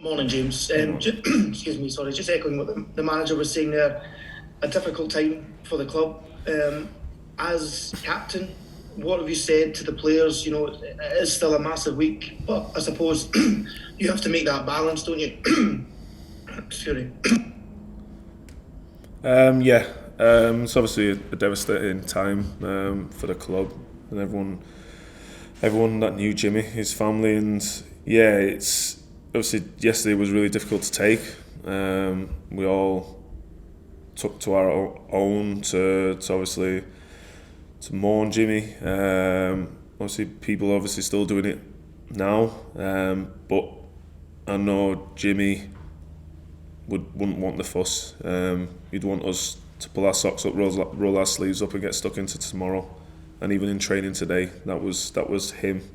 Morning, James. Excuse me, sorry, just echoing what the manager was saying there. A difficult time for the club. As captain, what have you said to the players? You know, it is still a massive week, but I suppose you have to make that balance, don't you? Excuse me. It's obviously a devastating time for the club and everyone that knew Jimmy, his family, and yeah, it's obviously yesterday was really difficult to take. We all took to our own to obviously to mourn Jimmy. Obviously, people obviously still doing it now, but I know Jimmy wouldn't want the fuss. He'd want us to pull our socks up, roll our sleeves up, and get stuck into tomorrow. And even in training today, that was him,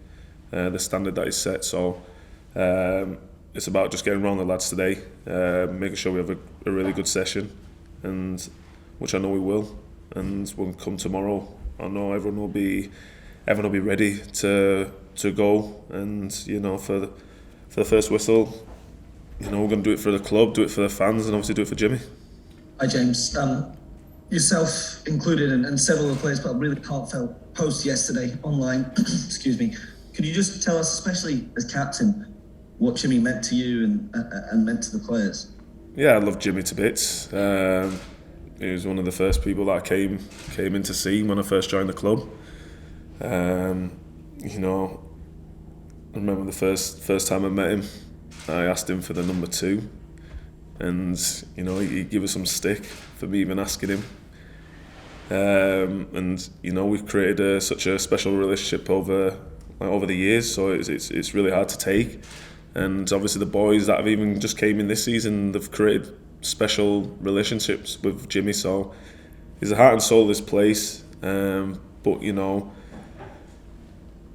the standard that he set. So it's about just getting around the lads today, making sure we have a really good session, and which I know we will. And when come tomorrow, I know everyone will be ready to go. And for the first whistle, we're going to do it for the club, do it for the fans, and obviously do it for Jimmy. Hi James, yourself included and several of the players put a really heartfelt post yesterday online. Excuse me. Could you just tell us, especially as captain, what Jimmy meant to you and meant to the players? Yeah, I love Jimmy to bits. He was one of the first people that I came in to see when I first joined the club. I remember the first time I met him, I asked him for the number 2, and he gave us some stick for me even asking him. We've created such a special relationship over the years, so it's really hard to take. And obviously the boys that have even just came in this season, they've created special relationships with Jimmy. So he's the heart and soul of this place. But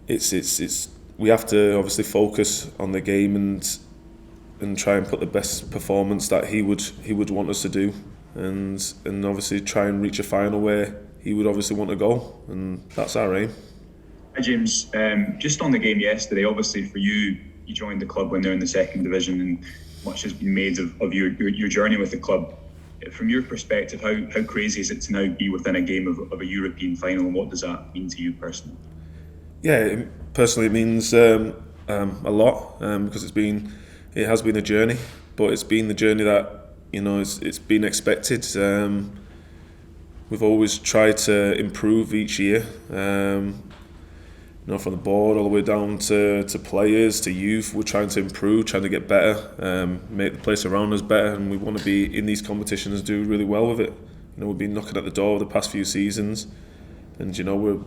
it's we have to obviously focus on the game and try and put the best performance that he would want us to do, and obviously try and reach a final where he would obviously want to go, and that's our aim. Hi James, just on the game yesterday, obviously for you joined the club when they're in the second division, and much has been made of your journey with the club. From your perspective, how crazy is it to now be within a game of a European final, and what does that mean to you personally? Yeah, personally it means a lot, because it has been a journey, but it's been the journey that it's been expected. We've always tried to improve each year, from the board all the way down to players, to youth. We're trying to improve, trying to get better, make the place around us better, and we want to be in these competitions and do really well with it. We've been knocking at the door the past few seasons, and we're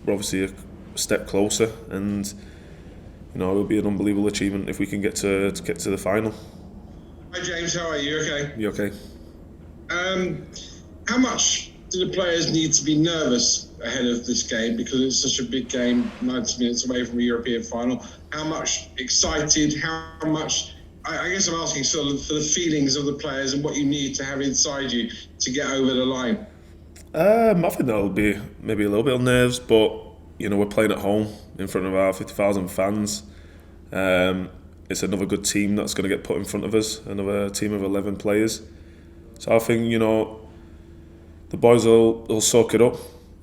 obviously a step closer, and it'll be an unbelievable achievement if we can get to the final. Hi James, how are you? Okay. You okay? How much do the players need to be nervous ahead of this game, because it's such a big game, 90 minutes away from a European final? How much excited? How much? I guess I'm asking sort of for the feelings of the players and what you need to have inside you to get over the line. I think that'll be maybe a little bit of nerves, but we're playing at home in front of our 50,000 fans. It's another good team that's going to get put in front of us, another team of 11 players. So I think the boys will soak it up.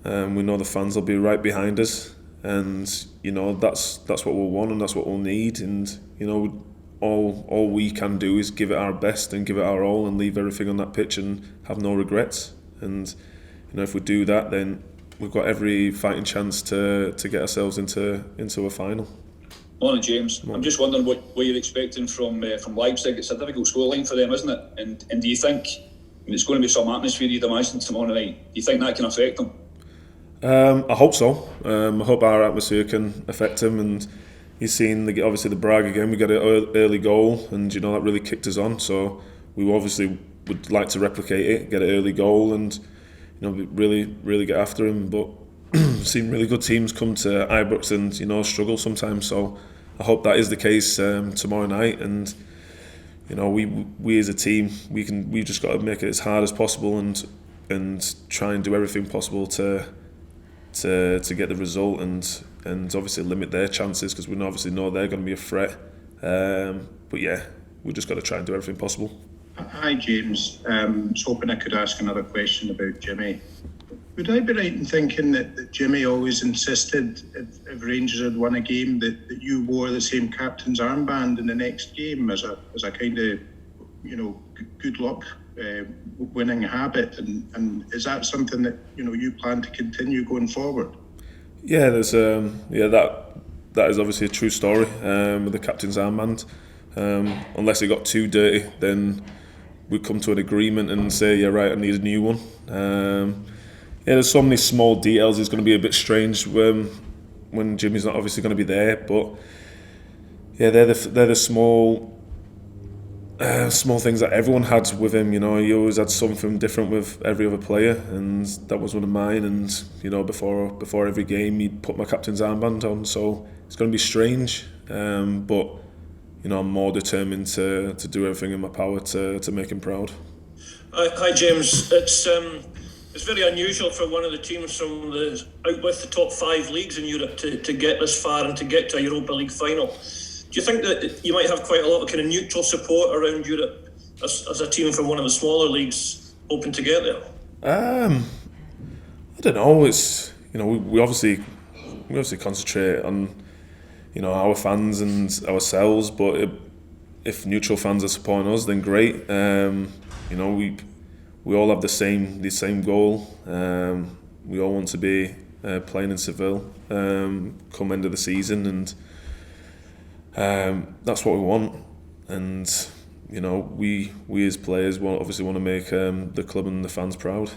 We know the fans will be right behind us, and that's what we'll want and that's what we'll need. And all we can do is give it our best and give it our all and leave everything on that pitch and have no regrets. And if we do that, then we've got every fighting chance to get ourselves into a final. Morning, James. I'm just wondering what you're expecting from Leipzig. It's a difficult scoreline for them, isn't it? And do you think it's going to be some atmosphere, you'd imagine, tomorrow night? Do you think that can affect them? I hope so. I hope our atmosphere can affect him. And he's seen obviously the brag again. We got an early goal, and that really kicked us on. So we obviously would like to replicate it, get an early goal, and really get after him. But I've seen really good teams come to Ibrox and struggle sometimes. So I hope that is the case tomorrow night. And we as a team, we've just got to make it as hard as possible and try and do everything possible to get the result and obviously limit their chances, because we obviously know they're going to be a threat. But yeah, we just got to try and do everything possible. Hi James, I was hoping I could ask another question about Jimmy. Would I be right in thinking that Jimmy always insisted if Rangers had won a game that you wore the same captain's armband in the next game as a kind of, good luck winning habit, and is that something that you plan to continue going forward? Yeah, there's that is obviously a true story with the captain's armband. Unless it got too dirty, then we'd come to an agreement and say, yeah, right, I need a new one. There's so many small details. It's going to be a bit strange when Jimmy's not obviously going to be there, but yeah, they're the small things that everyone had with him. He always had something different with every other player, and that was one of mine. And before every game, he'd put my captain's armband on. So it's going to be strange, but I'm more determined to do everything in my power to make him proud. Hi James, it's very unusual for one of the teams from out with the top 5 leagues in Europe to get this far and to get to a Europa League final. Do you think that you might have quite a lot of kind of neutral support around Europe as a team from one of the smaller leagues hoping to get there? I don't know. It's we obviously concentrate on our fans and ourselves, but if neutral fans are supporting us, then great. We all have the same goal. We all want to be playing in Seville come end of the season, and that's what we want. And we as players obviously want to make the club and the fans proud.